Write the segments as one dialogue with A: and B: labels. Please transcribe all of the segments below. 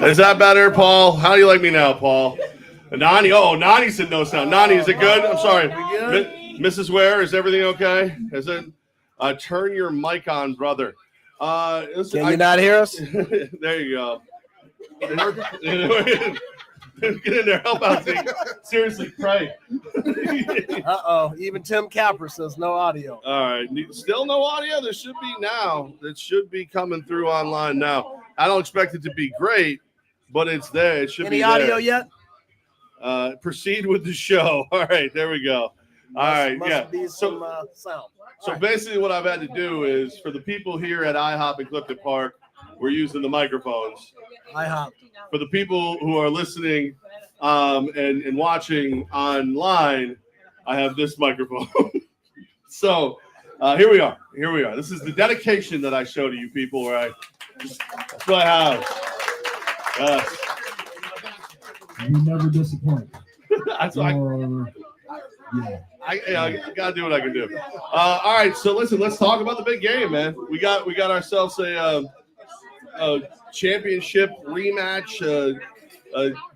A: Is that better, Paul? How do you like me now, Paul? Nani, Nani said no sound. Nani, is it good? I'm sorry. Mrs. Ware, is everything okay? Is it? Turn your mic on, brother.
B: Listen, Can you not hear us?
A: There you go. Get in there, help out. Seriously, pray.
B: Even Tim Capper says no audio.
A: All right, still no audio? There should be now. It should be coming through online now. I don't expect it to be great, but it's there. It should be there.
B: Any audio yet?
A: Proceed with the show. All right, there we go. All right,
B: must be some sound.
A: So basically what I've had to do is, for the people here at iHOP in Clifton Park, we're using the microphones.
B: iHOP.
A: For the people who are listening and watching online, I have this microphone. So here we are. This is the dedication that I show to you people. Right? That's what I have. Yes.
C: You never disappoint.
A: That's what I gotta do what I can do. All right, so listen, let's talk about the big game, man. We got ourselves a championship rematch.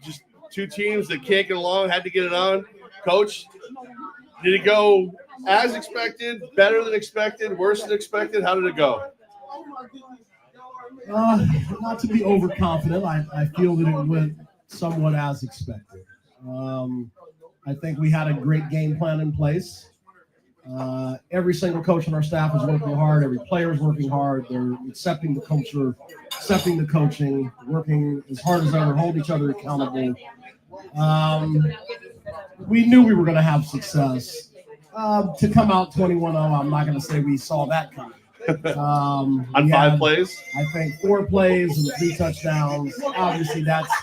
A: Just two teams that can't get along, had to get it on. Coach, did it go as expected, better than expected, worse than expected? How did it go?
C: Not to be overconfident, I feel that it went somewhat as expected. I think we had a great game plan in place. Every single coach on our staff is working hard. Every player is working hard. They're accepting the culture, accepting the coaching, working as hard as ever, hold each other accountable. We knew we were going to have success. To come out 21-0, I'm not going to say we saw that coming.
A: On 5 plays?
C: I think 4 plays and 3 touchdowns. Obviously, that's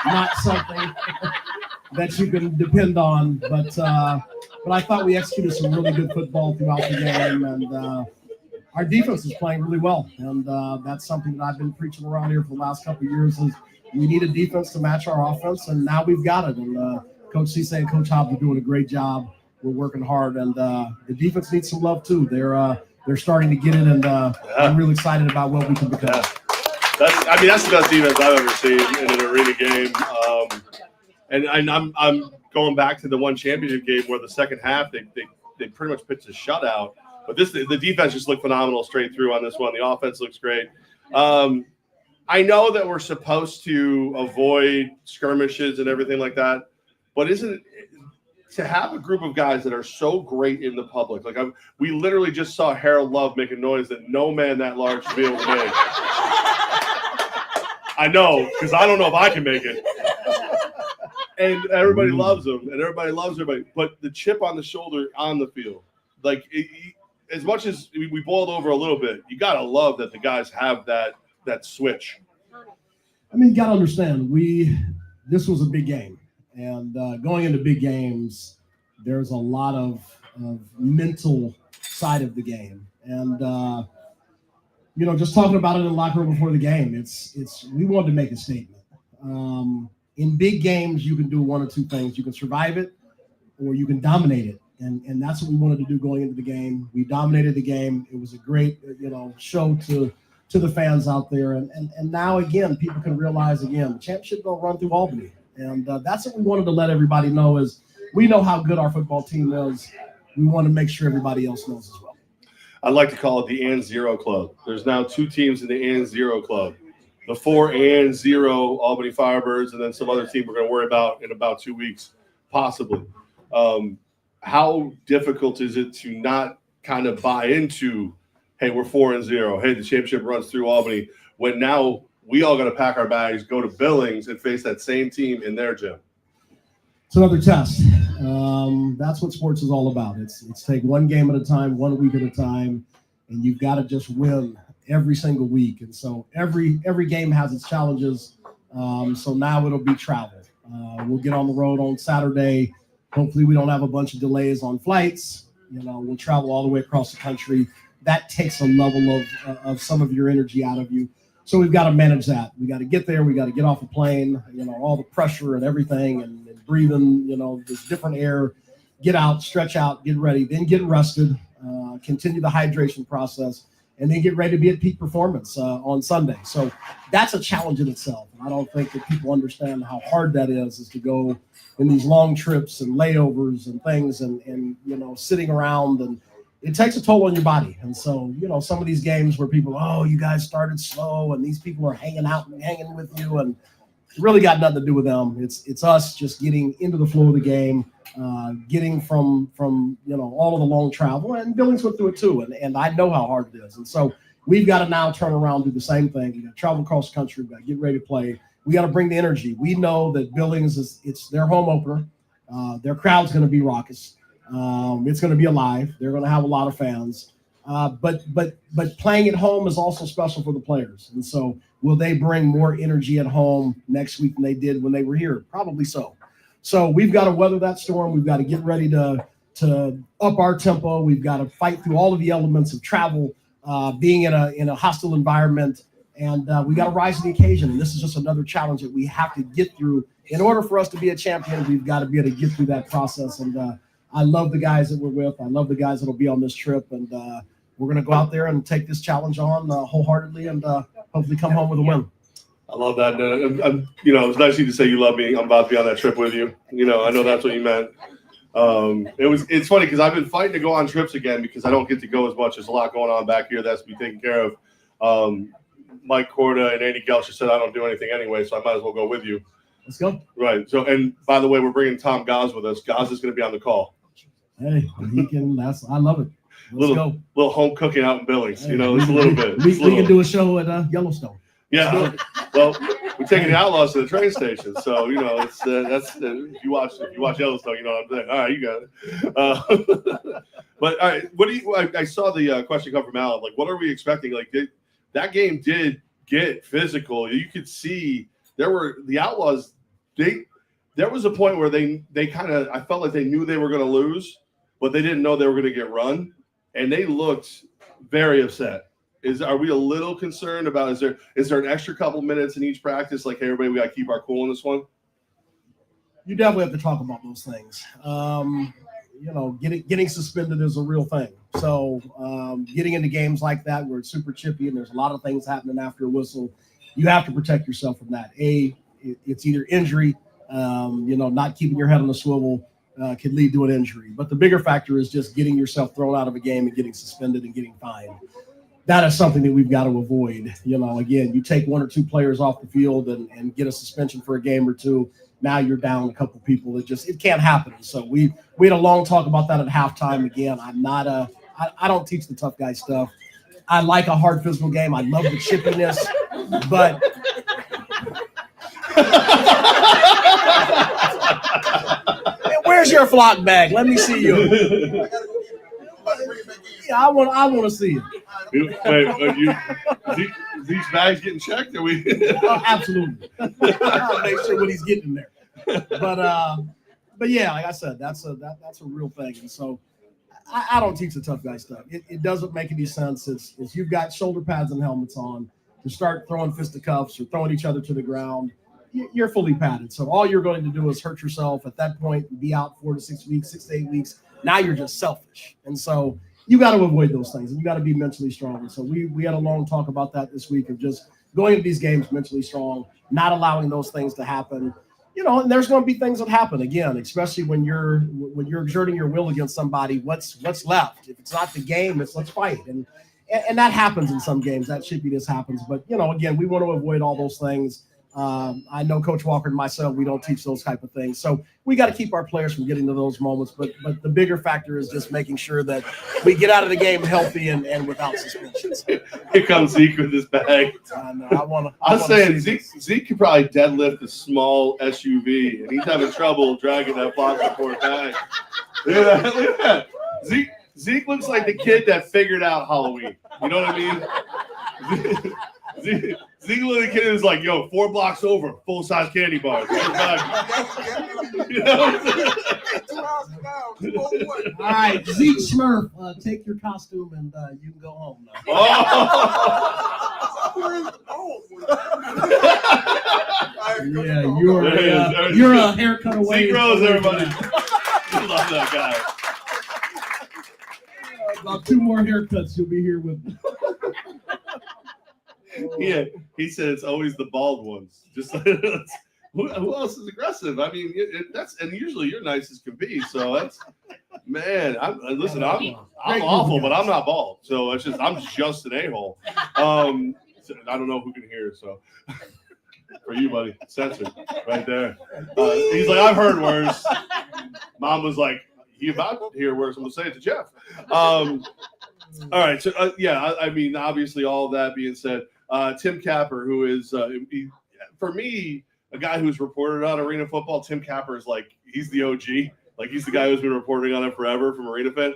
C: not something that you can depend on, but I thought we executed some really good football throughout the game, and our defense is playing really well, and that's something that I've been preaching around here for the last couple of years is we need a defense to match our offense, and now we've got it, and Coach Cisse and Coach Hobbs are doing a great job. We're working hard, and the defense needs some love too. They're starting to get it, and I'm really excited about what we can become.
A: Yeah. That's the best defense I've ever seen in an arena game. And I'm going back to the one championship game where the second half they pretty much pitched a shutout. But the defense just looked phenomenal straight through on this one. The offense looks great. I know that we're supposed to avoid skirmishes and everything like that, but isn't it to have a group of guys that are so great in the public? Like we literally just saw Harold Love make a noise that no man that large should be able to make. I know, because I don't know if I can make it. And everybody loves him, and everybody loves everybody. But the chip on the shoulder on the field, like as much as we boiled over a little bit, you gotta love that the guys have that switch.
C: I mean, you gotta understand, this was a big game, and going into big games, there's a lot of mental side of the game, and just talking about it in the locker room before the game, it's we wanted to make a statement. In big games, you can do one or two things. You can survive it, or you can dominate it. And that's what we wanted to do going into the game. We dominated the game. It was a great, show to the fans out there. And now, again, people can realize, the championship going to run through Albany. And that's what we wanted to let everybody know is we know how good our football team is. We want to make sure everybody else knows as well.
A: I like to call it the and 0 club. There's now 2 teams in the and 0 club. The 4 and 0 Albany Firebirds, and then some other team we're going to worry about in about 2 weeks, possibly. How difficult is it to not kind of buy into, hey, we're 4 and 0. Hey, the championship runs through Albany, when now we all got to pack our bags, go to Billings, and face that same team in their gym?
C: It's another test. That's what sports is all about. It's take one game at a time, 1 week at a time, and you've got to just win every single week. And so every game has its challenges. So now it'll be travel. We'll get on the road on Saturday. Hopefully we don't have a bunch of delays on flights. We'll travel all the way across the country. That takes a level of some of your energy out of you. So we've got to manage that. We got to get there. We got to get off the plane, all the pressure and everything and breathing, this different air, get out, stretch out, get ready, then get rested, continue the hydration process. and then get ready to be at peak performance on Sunday. So that's a challenge in itself. And I don't think that people understand how hard that is to go in these long trips and layovers and things and sitting around, and it takes a toll on your body. And so, some of these games where people, oh, you guys started slow and these people are hanging out and hanging with you, and it really got nothing to do with them. It's us just getting into the flow of the game, getting from all of the long travel, and Billings went through it too. And I know how hard it is. And so we've got to now turn around and do the same thing. We got to travel across the country. We got to get ready to play. We got to bring the energy. We know that Billings it's their home opener. Their crowd's going to be raucous. It's going to be alive. They're going to have a lot of fans. But playing at home is also special for the players. And so will they bring more energy at home next week than they did when they were here? Probably so. So we've got to weather that storm. We've got to get ready to up our tempo. We've got to fight through all of the elements of travel, being in a hostile environment, and we got to rise to the occasion. And this is just another challenge that we have to get through. In order for us to be a champion, we've got to be able to get through that process. And I love the guys that we're with. I love the guys that will be on this trip. And we're going to go out there and take this challenge on wholeheartedly and hopefully come home with a win.
A: I love that. It was nice of you to say you love me. I'm about to be on that trip with you. I know that's what you meant. It's funny because I've been fighting to go on trips again because I don't get to go as much. There's a lot going on back here that has to be taken care of. Mike Corda and Andy Gelsher said I don't do anything anyway, so I might as well go with you.
C: Let's go.
A: Right. So, and by the way, we're bringing Tom Goz with us. Goz is going to be on the call.
C: Hey, he can. I love it. Let's go.
A: Little home cooking out in Billings. Just a little bit.
C: We can do a show at Yellowstone.
A: Yeah. Well, we're taking the Outlaws to the train station, so it's that's if you watch Yellowstone, you know what I'm saying. All right, you got it. But all right, what do you? I saw the question come from Alan. Like, what are we expecting? Like, that game did get physical. You could see there were the Outlaws. There was a point where they kind of I felt like they knew they were going to lose, but they didn't know they were going to get run, and they looked very upset. Are we a little concerned about is there an extra couple minutes in each practice? Like, hey, everybody, we got to keep our cool in this one.
C: You definitely have to talk about those things. Getting suspended is a real thing. So getting into games like that where it's super chippy and there's a lot of things happening after a whistle, you have to protect yourself from that. It's either injury, not keeping your head on the swivel could lead to an injury. But the bigger factor is just getting yourself thrown out of a game and getting suspended and getting fined. That is something that we've got to avoid. Again, you take one or two players off the field and get a suspension for a game or two. Now you're down a couple people. It can't happen. So we had a long talk about that at halftime. Again, I don't teach the tough guy stuff. I like a hard physical game. I love the chippiness, but where's your flock bag? Let me see you. Yeah, I want to see it.
A: Wait, these bags getting checked? Are we?
C: Absolutely. I'll make sure what he's getting in there. But yeah, like I said, that's a real thing. And so I don't teach the tough guy stuff. It doesn't make any sense. It's you've got shoulder pads and helmets on to start throwing fisticuffs or throwing each other to the ground. You're fully padded. So all you're going to do is hurt yourself at that point and be out 4 to 6 weeks, 6 to 8 weeks. Now you're just selfish. And so you got to avoid those things and you got to be mentally strong. And so we had a long talk about that this week of just going into these games mentally strong, not allowing those things to happen. And there's going to be things that happen again, especially when you're exerting your will against somebody. What's left? If it's not the game, it's let's fight. And that happens in some games. That chippiness happens. But again, we want to avoid all those things. I know Coach Walker and myself, we don't teach those type of things. So we got to keep our players from getting to those moments. But the bigger factor is just making sure that we get out of the game healthy and without suspensions.
A: Here comes Zeke with his bag.
C: I'm
A: saying Zeke could probably deadlift a small SUV, and he's having trouble dragging that box support bag. Look at that. Zeke looks like the kid that figured out Halloween. You know what I mean? Zeke little kid is like, 4 blocks over, full-size candy bars. You know?
C: All right, Zeke Smurf, take your costume and you can go home now. Yeah, you're a haircut away.
A: Zeke Rose, everybody. I love that guy.
C: About 2 more haircuts you'll be here with.
A: Yeah, he said it's always the bald ones. Just who else is aggressive? I mean, that's and usually you're nice as can be. So that's man. I'm awful, but I'm not bald. So it's just I'm just an a-hole. So I don't know who can hear. So for you, buddy, censored right there. He's like, I've heard worse. Mom was like, you about to hear worse? I'm gonna say it to Jeff. All right. So I mean, obviously, all of that being said, Tim Capper, who is for me a guy who's reported on Arena football. Tim Capper is like he's the OG. Like he's the guy who's been reporting on it forever from Arena Fan.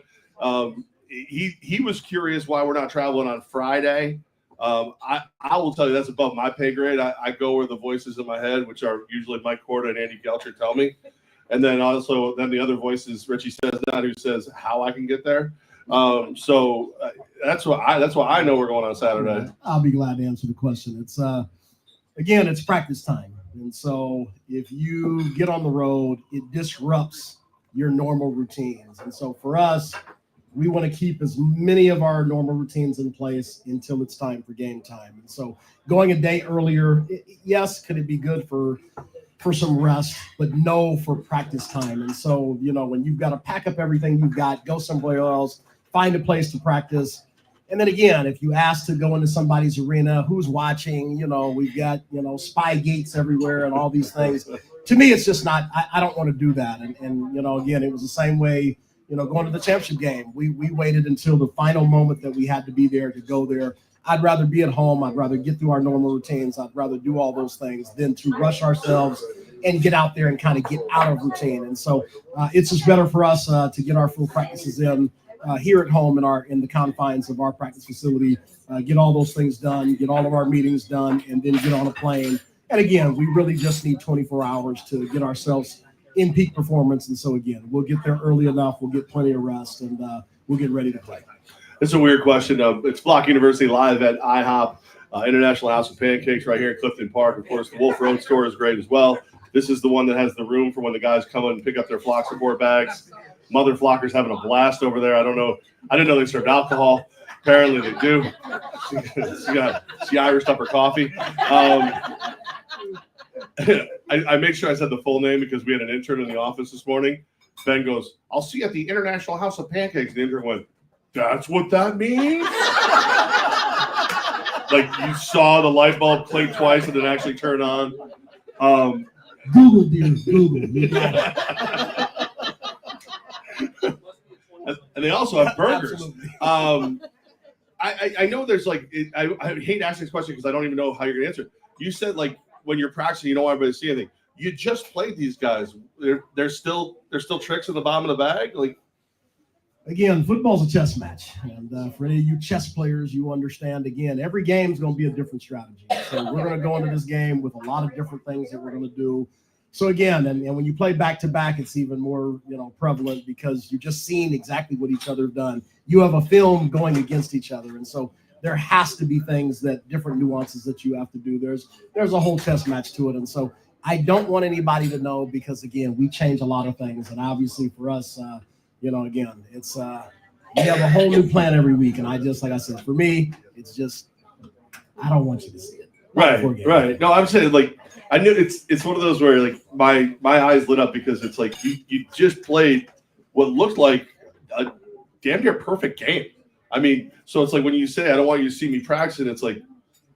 A: He was curious why we're not traveling on Friday. I will tell you that's above my pay grade. I go where the voices in my head, which are usually Mike Corda and Andy Gelcher, tell me. And then the other voices, Richie says that, who says how I can get there. So that's why I know we're going on Saturday.
C: I'll be glad to answer the question. It's again, it's practice time. And so if you get on the road, it disrupts your normal routines. And so for us, we want to keep as many of our normal routines in place until it's time for game time. And so going a day earlier, yes, could it be good for some rest, but no for practice time. And so, when you've got to pack up everything you've got, go somewhere else, find a place to practice. And then again, if you ask to go into somebody's arena, who's watching, we've got, spy gates everywhere and all these things. To me, it's just not, I don't want to do that. And again, it was the same way, going to the championship game. We waited until the final moment that we had to be there to go there. I'd rather be at home. I'd rather get through our normal routines. I'd rather do all those things than to rush ourselves and get out there and kind of get out of routine. And so it's just better for us to get our full practices in here at home in the confines of our practice facility, get all those things done, get all of our meetings done, and then get on a plane. And again, we really just need 24 hours to get ourselves in peak performance. And so again, we'll get there early enough. We'll get plenty of rest, and we'll get ready to play.
A: It's a weird question. It's Flock University live at iHOP, International House of Pancakes right here in Clifton Park. Of course, the Wolf Road store is great as well. This is the one that has the room for when the guys come in and pick up their Flock support bags. Mother Flockers having a blast over there. I don't know. I didn't know they served alcohol. Apparently they do. She Irished up her coffee. I made sure I said the full name because we had an intern in the office this morning. Ben goes, I'll see you at the International House of Pancakes. The intern went, that's what that means? Like you saw the light bulb click twice and then actually turn on.
C: Google, dear, Google. You got it.
A: And they also have burgers. I know there's like I hate asking this question because I don't even know how you're gonna answer it. You said like when you're practicing, you don't want everybody to see anything. You just played these guys. There's still tricks in the bottom of the bag. Like
C: again, football's a chess match, and for any of you chess players, you understand. Again, every game is going to be a different strategy. So we're going to go into this game with a lot of different things that we're going to do. So again, and when you play back to back, it's even more prevalent because you're just seeing exactly what each other have done. You have a film going against each other, and so there has to be things different nuances that you have to do. There's a whole chess match to it, and so I don't want anybody to know because again, we change a lot of things, and obviously for us, again, it's we have a whole new plan every week, and I just like I said, for me, it's just I don't want you to see it.
A: Right. No, I'm saying like. I knew it's one of those where like my eyes lit up because it's like you just played what looked like a damn near perfect game. I mean, so it's like when you say I don't want you to see me practicing, it's like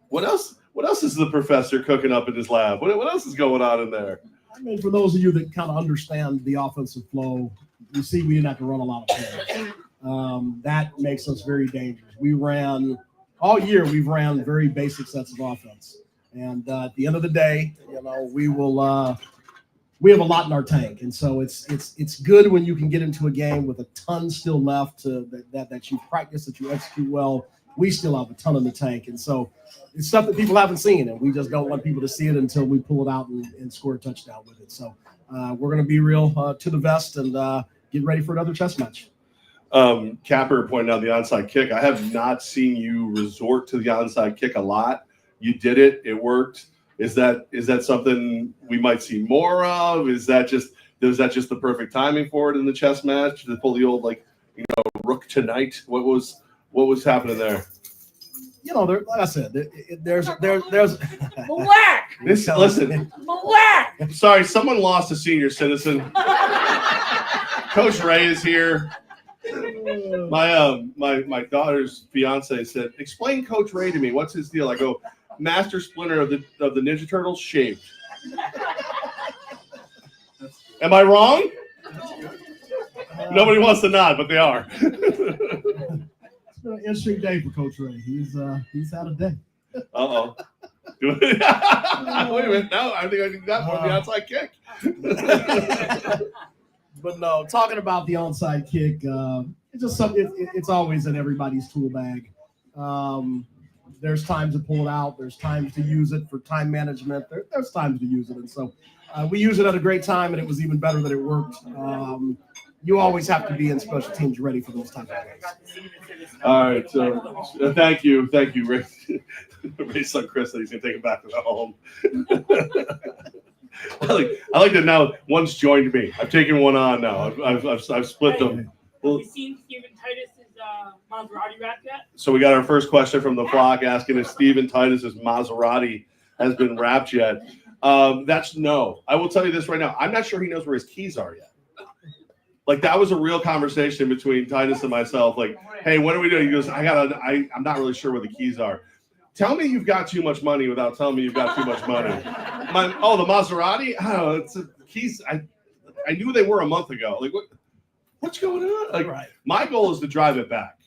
A: what else is the professor cooking up in his lab? What else is going on in there?
C: I mean, for those of you that kind of understand the offensive flow, you see we didn't have to run a lot of plays. That makes us very dangerous. We ran all year. We've ran very basic sets of offense. And at the end of the day, we will. We have a lot in our tank, and so it's good when you can get into a game with a ton still left that you practice, that you execute well. We still have a ton in the tank, and so it's stuff that people haven't seen, and we just don't want people to see it until we pull it out and score a touchdown with it. So we're going to be real to the vest and get ready for another chess match.
A: Capper pointed out the onside kick. I have not seen you resort to the onside kick a lot. You did it. It worked. Is that something we might see more of? Was that just the perfect timing for it in the chess match to pull the old rook tonight? What was happening there?
C: like I said, there's.
D: Black.
A: Listen.
D: Black.
A: Sorry, someone lost a senior citizen. Coach Ray is here. My daughter's fiance said, "Explain Coach Ray to me. What's his deal?" I go, "Master Splinter of the Ninja Turtles shaved." Am I wrong? Nobody wants to nod, but they are.
C: It's been an interesting day for Coach Ray. He's had a day.
A: Uh-oh. Wait a minute. No, I think I did that one, the outside kick.
C: But no, talking about the onside kick, it's just something. It's always in everybody's tool bag. There's times to pull it out. There's times to use it for time management. There's times to use it, and so we use it at a great time, and it was even better that it worked. You always have to be in special teams ready for those types of things.
A: All right, so thank you, Ray. Ray's son Chris said he's gonna take it back to the home. I like that now. One's joined me. I've taken one on now. I've split them.
D: Have you seen Steven Titus's Maserati wrap yet?
A: So we got our first question from the flock asking if Steven Titus's Maserati has been wrapped yet. That's no. I will tell you this right now. I'm not sure he knows where his keys are yet. Like that was a real conversation between Titus and myself. Like, hey, what are we doing? He goes, I'm not really sure where the keys are. Tell me you've got too much money without telling me you've got too much money. The Maserati? I don't know. It's keys. I knew they were a month ago. Like what's going on? Like my goal is to drive it back.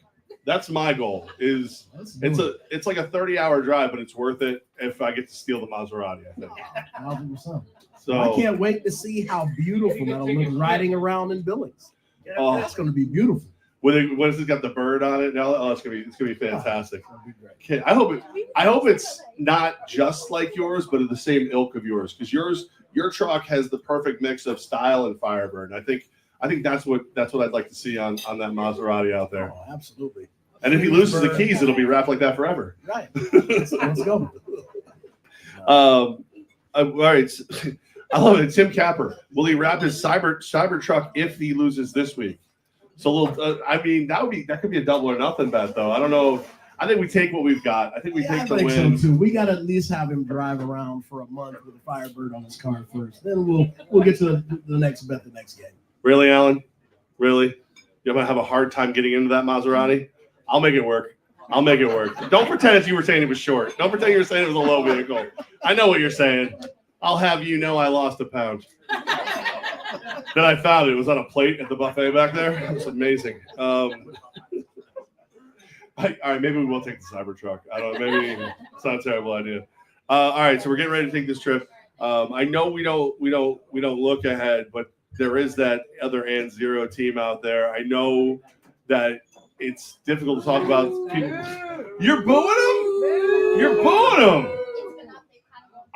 A: That's my goal. It's like a 30-hour drive, but it's worth it if I get to steal the Maserati, I think.
C: 1,000%.
A: So
C: I can't wait to see how beautiful that'll look riding around in Billings. That's going to be beautiful.
A: What is it got the bird on it now? Oh, it's gonna be fantastic. Okay, I hope it's not just like yours, but of the same ilk of yours, because your truck has the perfect mix of style and Firebird. I think that's what I'd like to see on that Maserati out there.
C: Oh, absolutely.
A: And if he loses the keys, it'll be wrapped like that forever.
C: Right. Let's go.
A: All right. I love it. Tim Capper. Will he wrap his cyber truck if he loses this week? So that could be a double or nothing bet though. I don't know. I think we take what we've got. I think we take the win.
C: So too. We got to at least have him drive around for a month with a Firebird on his car first. Then we'll get to the next bet the next game.
A: Really, Alan? Really? You're gonna have a hard time getting into that Maserati? I'll make it work. Don't pretend as you were saying it was short. Don't pretend you were saying it was a low vehicle. I know what you're saying. I'll have you know I lost a pound. Then I found it was on a plate at the buffet back there. It was amazing. All right, maybe we will take the Cybertruck. I don't know. Maybe it's not a terrible idea. All right, so we're getting ready to take this trip. I know we don't look ahead, but there is that other and zero team out there. I know that it's difficult to talk about people. You're booing them? You're booing them.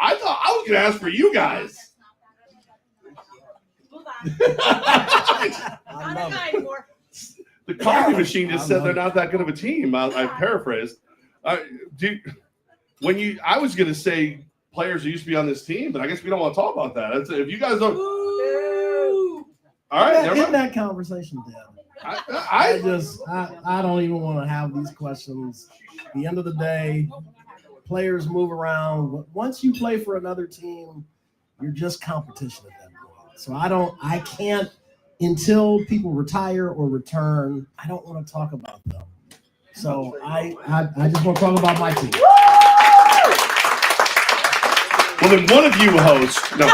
A: I thought I was going to ask for you guys. The coffee machine just said they're not that good of a team. I paraphrased. I was going to say players who used to be on this team, but I guess we don't want to talk about that. If you guys don't. All right,
C: in that conversation, Dan. I don't even want to have these questions. At the end of the day, players move around. Once you play for another team, you're just competition at that point. So I can't until people retire or return. I don't want to talk about them. So I just want to talk about my team.
A: Well, then one of you host. No.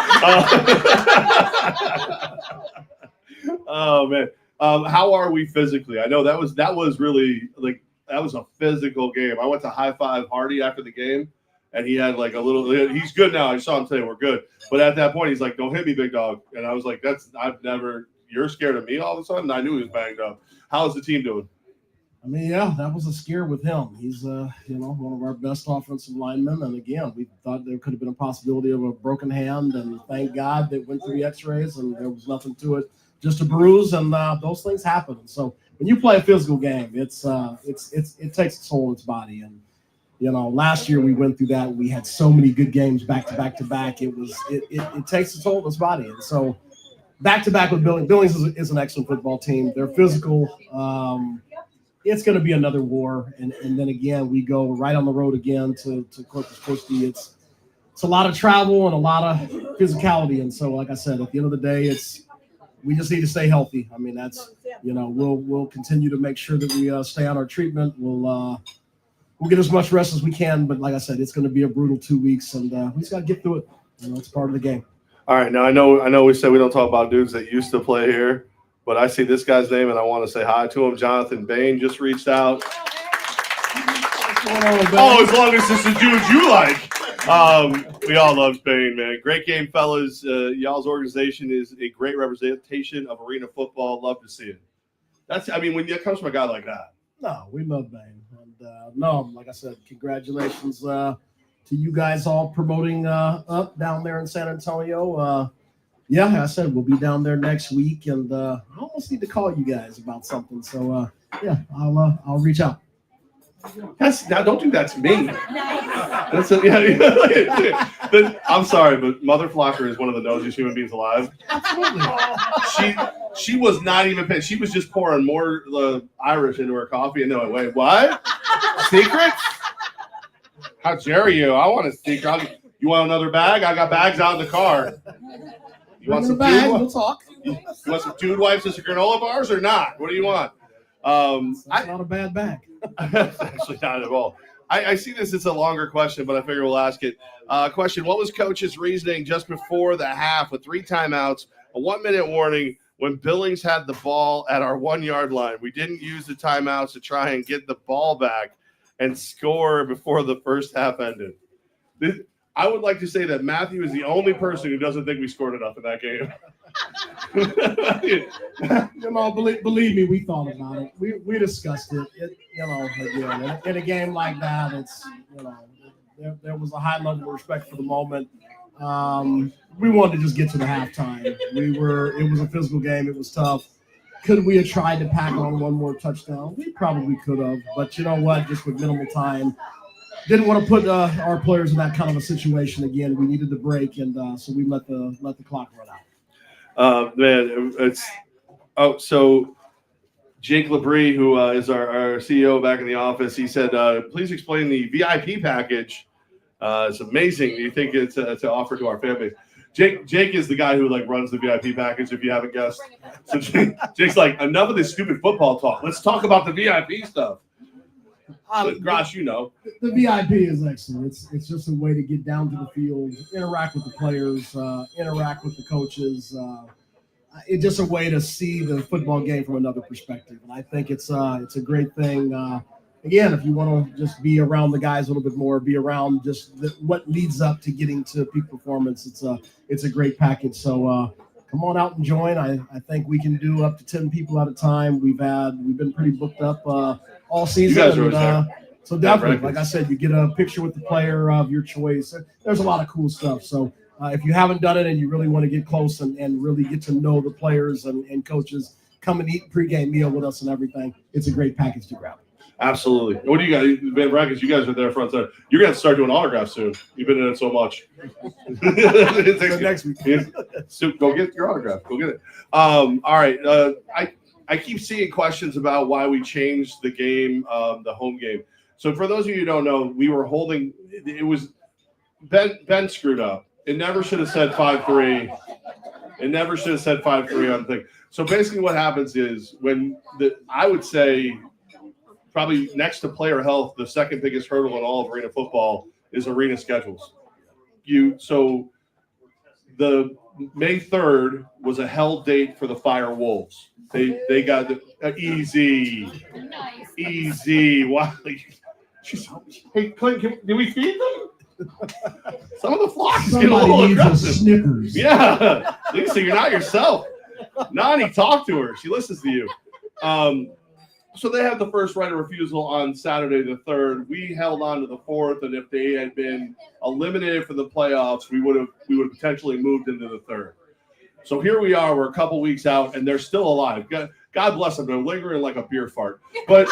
A: Oh man. How are we physically? I know that was really like that was a physical game. I went to high five Hardy after the game, and he had like a little. He's good now. I saw him today. We're good. But at that point, he's like, "Don't hit me, big dog." And I was like, I've never. You're scared of me all of a sudden. I knew he was banged up. How's the team doing?
C: I mean, yeah, that was a scare with him. He's one of our best offensive linemen, and again, we thought there could have been a possibility of a broken hand, and thank God they went through the X-rays, and there was nothing to it. Just a bruise, and those things happen. And so when you play a physical game, it takes its toll on its body. And last year we went through that. We had so many good games back to back to back. It takes its toll on its body. And so back to back with Billings. Billings is an excellent football team. They're physical. it's going to be another war. And then again, we go right on the road again to Corpus Christi. It's a lot of travel and a lot of physicality. And so, like I said, at the end of the day, we just need to stay healthy. I mean, that's, we'll continue to make sure that we stay on our treatment. We'll get as much rest as we can. But like I said, it's going to be a brutal 2 weeks, and we just got to get through it. It's part of the game. All
A: right. Now, I know we said we don't talk about dudes that used to play here, but I see this guy's name, and I want to say hi to him. Jonathan Bain just reached out. As long as it's the dudes you like. We all love Bain, man. Great game, fellas. Y'all's organization is a great representation of arena football. Love to see it. When it comes from a guy like that.
C: No, we love Bain. And like I said, congratulations to you guys all promoting up down there in San Antonio. Yeah, I said we'll be down there next week, and I almost need to call you guys about something. So I'll reach out.
A: Now don't do that to me. I'm sorry, but Mother Flocker is one of the nosiest human beings alive. She was not even paying. She was just pouring more Irish into her coffee, and then wait, what? Secrets? How dare you? I want a secret. You want another bag? I got bags out in the car. You want some
C: bag? We'll talk.
A: You want some dude wipes and some granola bars or not? What do you want?
C: That's not a bad bag.
A: Actually, not at all. I see this as a longer question, but I figure we'll ask it. Question: what was Coach's reasoning just before the half with 3 timeouts, a 1-minute warning when Billings had the ball at our 1-yard line? We didn't use the timeouts to try and get the ball back and score before the first half ended. I would like to say that Matthew is the only person who doesn't think we scored enough in that game.
C: Believe me, we thought about it. We discussed it. Again, in a game like that, it's there was a high level of respect for the moment. We wanted to just get to the halftime. It was a physical game. It was tough. Could we have tried to pack on one more touchdown? We probably could have, but you know what? Just with minimal time. Didn't want to put our players in that kind of a situation again. We needed the break, and so we let the clock run out. So Jake Labrie, who is our CEO back in the office, he said, "Please explain the VIP package. It's amazing. Do you think it's to offer to our fan base?" Jake is the guy who runs the VIP package. If you haven't guessed, so Jake's like, enough of this stupid football talk. Let's talk about the VIP stuff. Grosh, the VIP is excellent. It's just a way to get down to the field, interact with the players, interact with the coaches. It's just a way to see the football game from another perspective, and I think it's a great thing. Again, if you want to just be around the guys a little bit more, be around just what leads up to getting to peak performance, it's a great package. So come on out and join. I think we can do up to 10 people at a time. We've been pretty booked up all season.
A: You guys are always there.
C: So definitely, like I said, you get a picture with the player of your choice. There's a lot of cool stuff. So if you haven't done it and you really want to get close and really get to know the players and coaches, come and eat a pregame meal with us and everything. It's a great package to grab.
A: Absolutely. What do you guys, Van Brackets? You guys are there front side. You're going to start doing autographs soon. You've been in it so much.
C: Next week.
A: So go get your autograph. Go get it. All right. I keep seeing questions about why we changed the game, the home game. So for those of you who don't know, we were holding. It was Ben screwed up. It never should have said 5-3. It never should have said 5-3 on the thing. So basically, what happens is I would say, probably next to player health, the second biggest hurdle in all of arena football is arena schedules. So the May 3rd was a hell date for the Fire Wolves. They got easy. Wow. Hey, Clint, did we feed them? Some of the flocks get a little aggressive.
C: Snickers.
A: Yeah. Lisa, you're not yourself. Nani, talk to her. She listens to you. So they have the first right of refusal on Saturday the 3rd. We held on to the 4th, and if they had been eliminated for the playoffs, we would have potentially moved into the 3rd. So here we are. We're a couple weeks out, and they're still alive. God bless them. They're lingering like a beer fart. But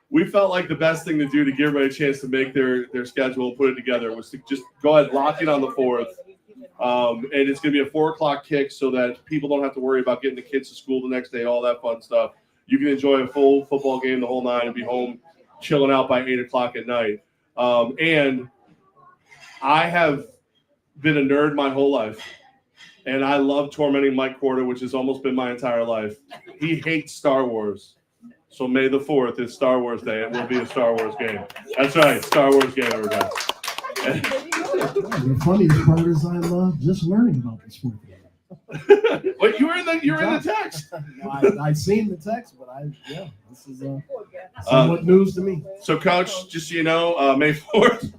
A: we felt like the best thing to do to give everybody a chance to make their schedule and put it together was to just go ahead and lock it on the 4th. And it's going to be a 4:00 kick so that people don't have to worry about getting the kids to school the next day, all that fun stuff. you can enjoy a full football game the whole night and be home chilling out by 8 o'clock at night. And I have been a nerd my whole life. And I love tormenting Mike Corder, which has almost been my entire life. He hates Star Wars. So May the 4th is Star Wars Day. It will be a Star Wars game. That's right, Star Wars game, everybody.
C: The funniest part is I love just learning about the sport.
A: Wait, you were in the text.
C: I seen the text, but this is somewhat news to me.
A: So, Coach, just so you know, May 4th.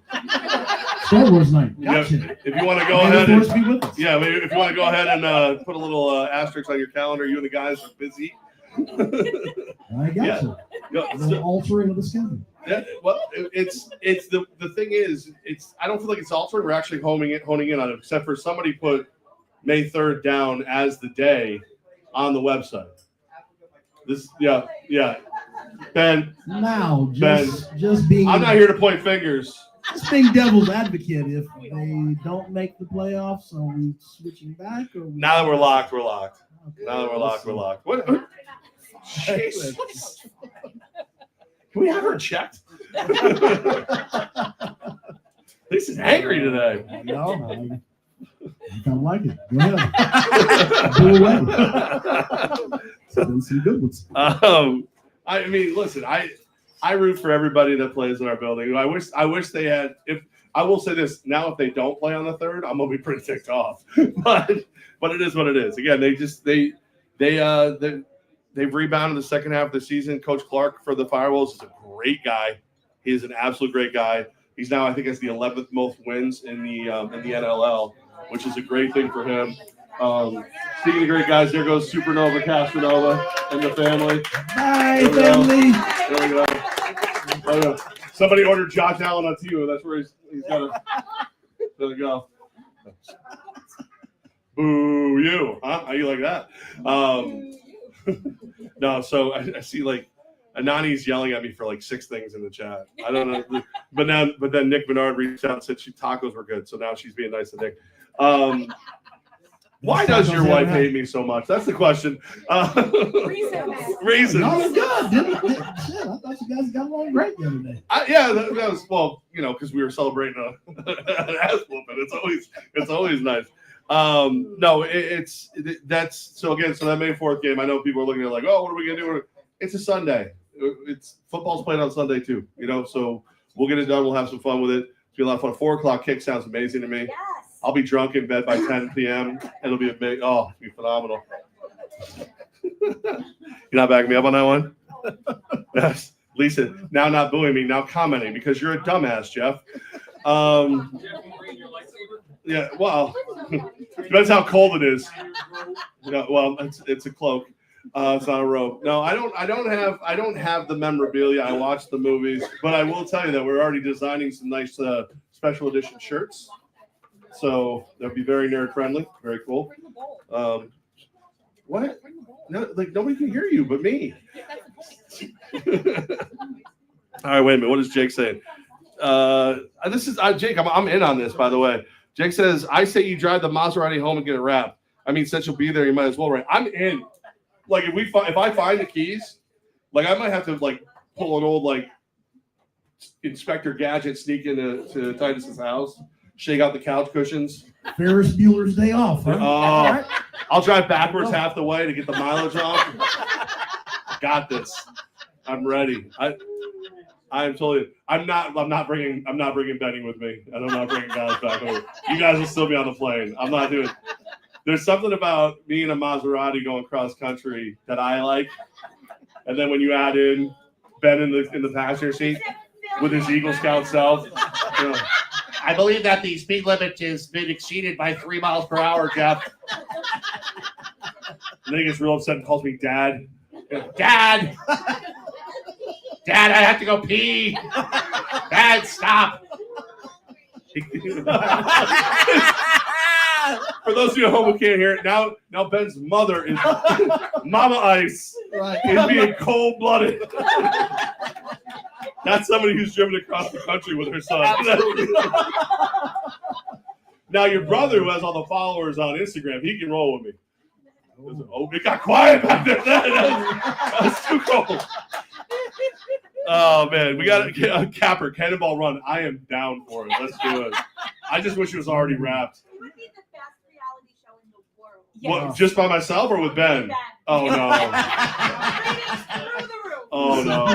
C: Star Wars night. Gotcha.
A: If you want to go ahead, if you want to go ahead and put a little asterisk on your calendar, you and the guys are busy.
C: I got you. The altering of the schedule.
A: Yeah, well, it's the thing is, I don't feel like it's altering. We're actually honing in on it, except for somebody put May 3rd down as the day on the website. Ben.
C: Now, just being.
A: I'm not here to point fingers.
C: Just being devil's advocate. If they don't make the playoffs, are we switching back? Or
A: now that we're locked, we're locked.
C: Okay.
A: Now that we're locked. What? Jeez. Can we have her checked? This is angry today.
C: No, I kind of like it. Go ahead. Do away. Been some good ones.
A: I mean, listen, I root for everybody that plays in our building. I wish they had. If I will say this now, if they don't play on the 3rd, I'm gonna be pretty ticked off. but it is what it is. Again, they've rebounded the second half of the season. Coach Clark for the Firewolves is a great guy. He is an absolute great guy. He's now, I think, has the 11th most wins in the NLL, which is a great thing for him. Speaking of great guys, there goes Supernova Castronova and the family.
C: Bye, family.
A: There we go. Somebody ordered Josh Allen on TV. That's where he's got to. There we go. Boo you, huh? How you like that? No, so I see like Anani's yelling at me for like 6 things in the chat. I don't know, but then Nick Bernard reached out and said tacos were good, so now she's being nice to Nick. Why does your wife hate me so much? That's the question. Reasons.
C: Y'all are good, didn't it? Shit, I thought you guys got along great the other day.
A: That was because we were celebrating an ass whooping. It's always nice. No, that's so again. So that May 4th game, I know people are looking at it like, oh, what are we gonna do? It's a Sunday. It's football's played on Sunday too. So we'll get it done. We'll have some fun with it. It'll be a lot of fun. 4 o'clock kick sounds amazing to me. Yes. I'll be drunk in bed by 10 p.m. It'll be it'll be phenomenal. You're not backing me up on that one? Yes. Lisa, now not booing me, now commenting because you're a dumbass, Jeff. Yeah, well, depends how cold it is. Well, it's a cloak. It's not a robe. No, I don't have the memorabilia. I watched the movies, but I will tell you that we're already designing some nice special edition shirts. So they'll be very nerd friendly. Very cool. What? No, like nobody can hear you but me. All right, wait a minute. What is Jake saying? This is Jake. I'm in on this, by the way. Jake says, I say you drive the Maserati home and get it wrapped. I mean, since you'll be there, you might as well, right? I'm in. Like, if I find the keys, like, I might have to, like, pull an old, like, Inspector Gadget, sneak into Titus's house, shake out the couch cushions.
C: Ferris Bueller's Day Off, huh?
A: I'll drive backwards half the way to get the mileage off. Got this. I'm ready. I'm totally. I'm not bringing Benny with me, and I'm not bringing guys back over. You guys will still be on the plane. I'm not doing. There's something about me and a Maserati going cross country that I like, and then when you add in Ben in the passenger seat with his Eagle Scout self, I believe that the speed limit has been exceeded by 3 miles per hour, Jeff. And then he gets real upset and calls me Dad. Dad, I have to go pee. Dad, stop. For those of you at home who can't hear it, now Ben's mother is Mama Ice.
C: Right.
A: Is being cold-blooded. Not somebody who's driven across the country with her son. Now, your brother who has all the followers on Instagram, he can roll with me. Oh, it got quiet back there. That's too cold. Oh, man. We got a capper, cannonball run. I am down for it. Let's do it. I just wish it was already wrapped.
E: It would be the best reality show in the world.
A: What, just by myself or with Ben? Oh, no.
E: Through the roof.
A: Oh, no.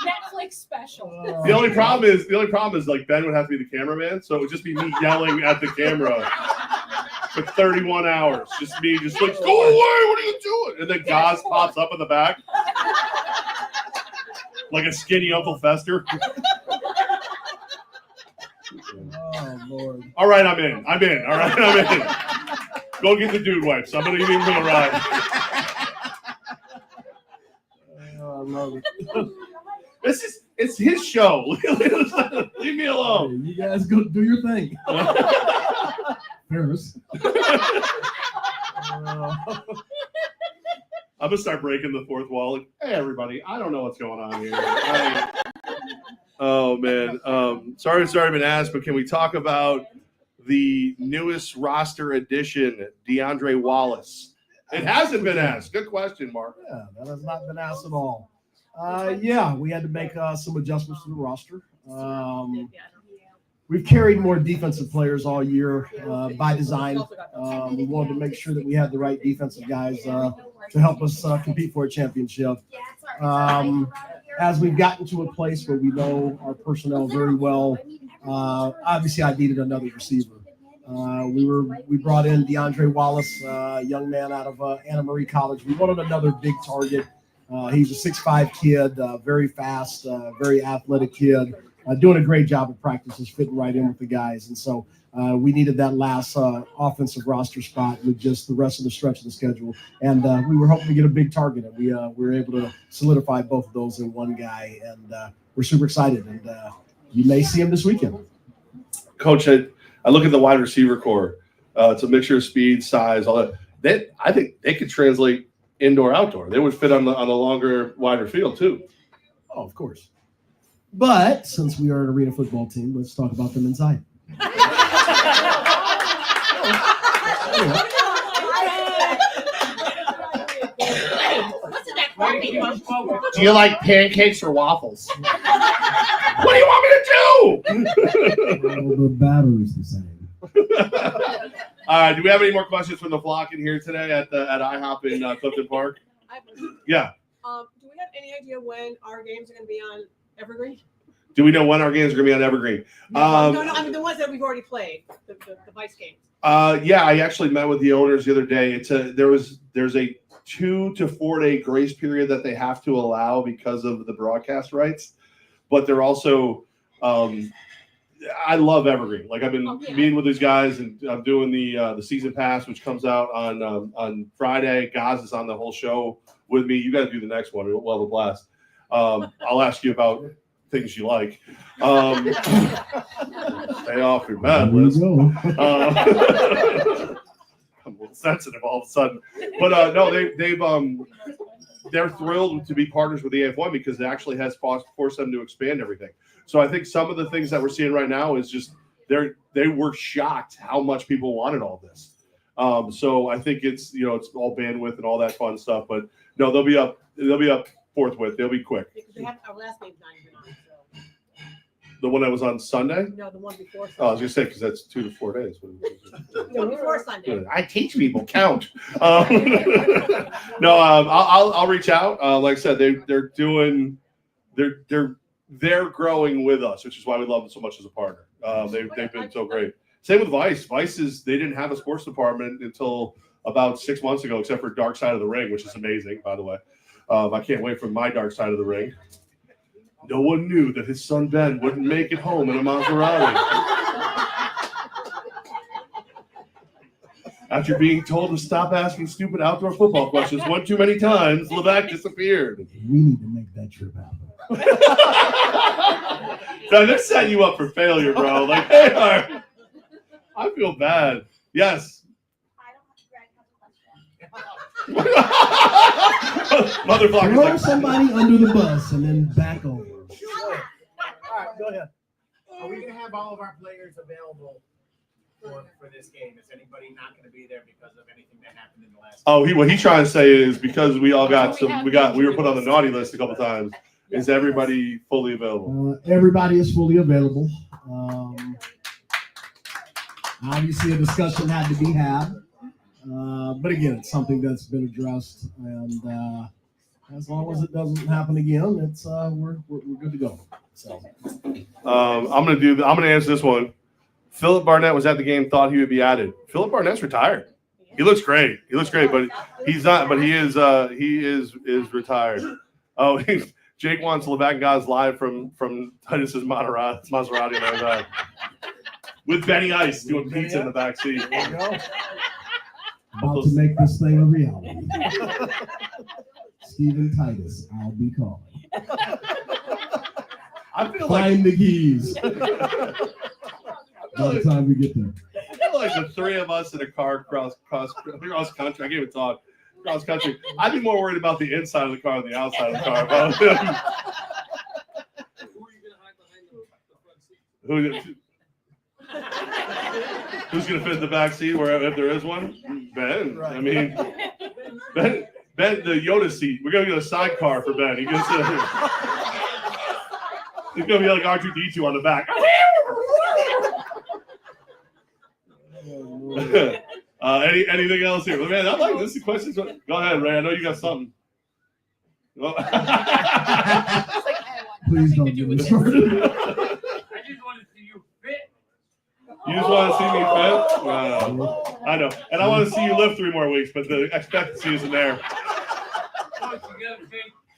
D: Netflix special.
A: The only problem is like Ben would have to be the cameraman, so it would just be me yelling at the camera for 31 hours. Just me, just like, go away, what are you doing? And then Gaz pops up in the back. Like a skinny Uncle Fester.
B: Oh, Lord.
A: All right, I'm in. All right, I'm in. Go get the dude wipes. I'm going to give him a ride.
B: Oh, I love it.
A: It's his show. Leave me alone.
C: Hey, you guys go do your thing. Ferris.
A: I'm going to start breaking the fourth wall. Like, hey, everybody, I don't know what's going on here. Oh, man. Sorry it's already been asked, but can we talk about the newest roster addition, DeAndre Wallace? It hasn't been asked. Good question, Mark.
C: Yeah, that has not been asked at all. Yeah, we had to make some adjustments to the roster. We've carried more defensive players all year by design. We wanted to make sure that we had the right defensive guys to help us compete for a championship. As we've gotten to a place where we know our personnel very well, obviously I needed another receiver. We brought in DeAndre Wallace, a young man out of Anna Marie College. We wanted another big target. He's a 6'5" kid, very fast, very athletic kid, doing a great job at practices, fitting right in with the guys. And so we needed that last offensive roster spot with just the rest of the stretch of the schedule. And we were hoping to get a big target, and we were able to solidify both of those in one guy. And we're super excited. And you may see him this weekend.
A: Coach, I look at the wide receiver core. It's a mixture of speed, size, all that. I think they could translate indoor, outdoor. They would fit on the longer, wider field too.
C: Oh, of course. But since we are an arena football team, let's talk about them inside.
F: Do you like pancakes or waffles?
A: What do you want me to do?
C: Well, the battery's the same.
A: All right. Do we have any more questions from the flock in here today at iHOP in Clifton Park? Yeah.
G: Do we have any idea when our games are going to be on Evergreen?
A: Do we know when our games are going to be on Evergreen?
G: No, I mean the ones that we've already played, the Vice games.
A: Yeah, I actually met with the owners the other day. There's a 2 to 4 day grace period that they have to allow because of the broadcast rights, but they're also I love Evergreen. Like I've been meeting with these guys, and I'm doing the season pass, which comes out on Friday. Gaz is on the whole show with me. You got to do the next one. We'll have a blast. I'll ask you about things you like. Stay off your bed, Liz. I'm a little sensitive all of a sudden, but no, they're thrilled to be partners with the AF1 because it actually has forced them to expand everything. So I think some of the things that we're seeing right now is just they were shocked how much people wanted all this. So I think it's all bandwidth and all that fun stuff. But no, they'll be up forthwith. They'll be quick.
G: Because they have our last name's not even on. So.
A: The one that was on Sunday?
G: No, the one before Sunday.
A: Oh, I was gonna say because that's 2 to 4 days.
G: No, before Sunday.
A: I teach people count. No, I'll reach out. Like I said, they're growing with us, which is why we love them so much as a partner. They've been so great. Same with Vice. They didn't have a sports department until about 6 months ago, except for Dark Side of the Ring, which is amazing, by the way. I can't wait for my Dark Side of the Ring. No one knew that his son Ben wouldn't make it home in a Maserati. After being told to stop asking stupid outdoor football questions one too many times, Levac disappeared.
C: We need to make that trip happen.
A: So they're setting you up for failure, bro. Like they are. I feel bad. Yes. Motherfucker.
C: Throw somebody under the bus and then back over.
B: All right, go ahead.
F: Are we going to have all of our players available for this game? Is anybody not going to be there because of anything that happened in the last?
A: Oh, what he's trying to say is because we all got we were put on the naughty list a couple times. Is everybody fully available?
C: Everybody is fully available. Obviously, a discussion had to be had, but again, it's something that's been addressed, and as long as it doesn't happen again, it's we're good to go. So,
A: I'm gonna answer this one. Philip Barnett was at the game, thought he would be added. Philip Barnett's retired. He looks great. But he's not. But he is retired. Oh, Jake wants Levac guys live from Titus's Maserati with Benny Ice doing pizza in the back seat.
C: there you go. About to make this thing a reality. Stephen Titus, I'll be calling.
A: I feel
C: Find the keys. By the time we get there.
A: I feel like the three of us in a car cross country. I can't even talk. Cross country. I'd be more worried about the inside of the car than the outside of the car. About him. Who's going to fit in the back seat if there is one? Ben. Right. I mean, Ben, the Yoda seat. We're going to get a sidecar for Ben. He's going to be like R2-D2 on the back. Anything else here? Man, I like this. Questions. Go ahead, Ray. I know you got something.
C: Please don't do this.
D: I just want to see you fit.
A: You just want to see me fit? Wow. I know. And I want to see you live 3 more weeks, but the expectancy isn't there.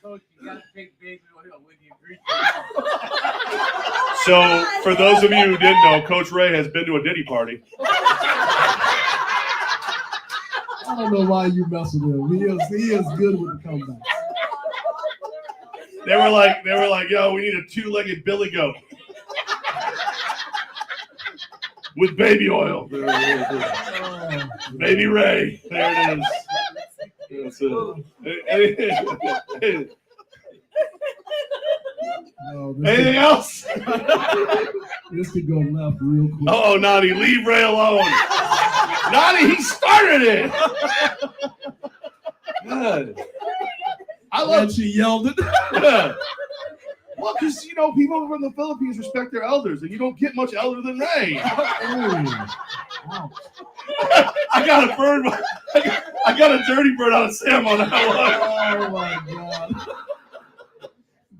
D: Coach, you gotta take baby oil with you.
A: So, for those of you who didn't know, Coach Ray has been to a Diddy party.
C: I don't know why you mess with him. He is good with the comeback.
A: They were like, yo, we need a 2-legged billy goat with baby oil. There it is. Baby Ray. There it is. Anything else?
C: This could go left real quick.
A: Oh, Nani, leave Ray alone. Nani, he started it. Good. I love.
C: And she yelled it.
A: Yeah. Well, because people from the Philippines respect their elders, and you don't get much elder than Ray.
C: Wow.
A: I got a bird. I got a dirty bird out of Sam on that one.
C: Oh my God.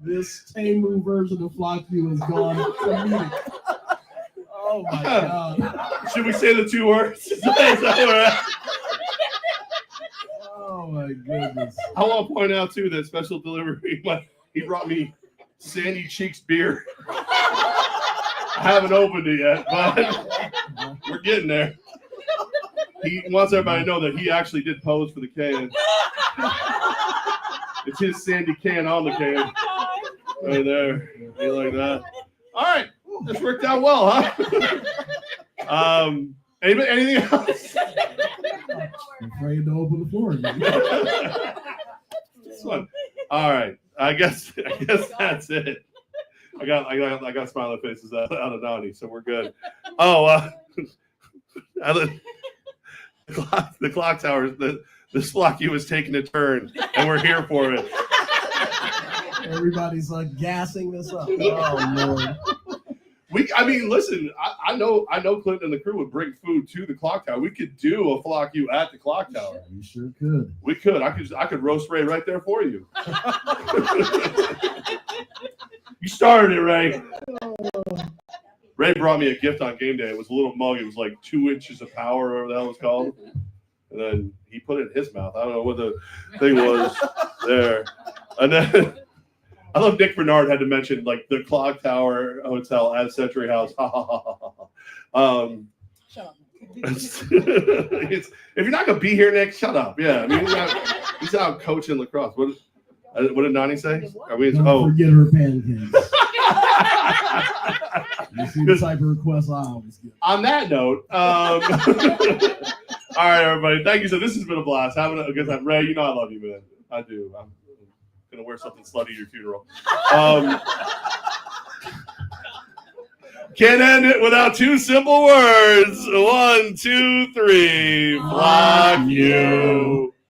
C: This Tamu version of Flock View is gone. Oh my God.
A: Should we say the 2 words? Is that where we're at?
C: Oh my goodness.
A: I want to point out too that special delivery. He brought me Sandy Cheeks beer. I haven't opened it yet, but we're getting there. He wants everybody to know that he actually did pose for the can. It's his Sandy can on the can. Right there. You like that? All right. This worked out well, huh? Anything else?
C: I'm afraid to open the floor again.
A: This one. All right. I guess that's it. I got smiling faces out of Donnie, so we're good. Oh, the clock tower, the Flocky was taking a turn, and we're here for it.
C: Everybody's like gassing this up. Oh Lord.
A: Listen. I know Clinton and the crew would bring food to the clock tower. We could do a flock you at the clock tower.
C: You sure could.
A: We could. I could roast Ray right there for you. You started it, Ray. Ray brought me a gift on game day. It was a little mug. It was like 2 inches of power, or whatever the hell it was called. And then he put it in his mouth. I don't know what the thing was there. And then I love Nick Bernard had to mention like the Clock Tower Hotel as Century House.
E: Shut up.
A: If you're not gonna be here, Nick, shut up. Yeah, I mean he's out coaching lacrosse. What did Nani say?
C: Don't forget her pancakes. You see the type of requests I always get.
A: On that note, all right, everybody. Thank you. So this has been a blast. Having a good time. Ray, you know I love you, man. I do. I'm gonna wear something slutty at your funeral. Can't end it without two simple words. 1, 2, 3. Block you.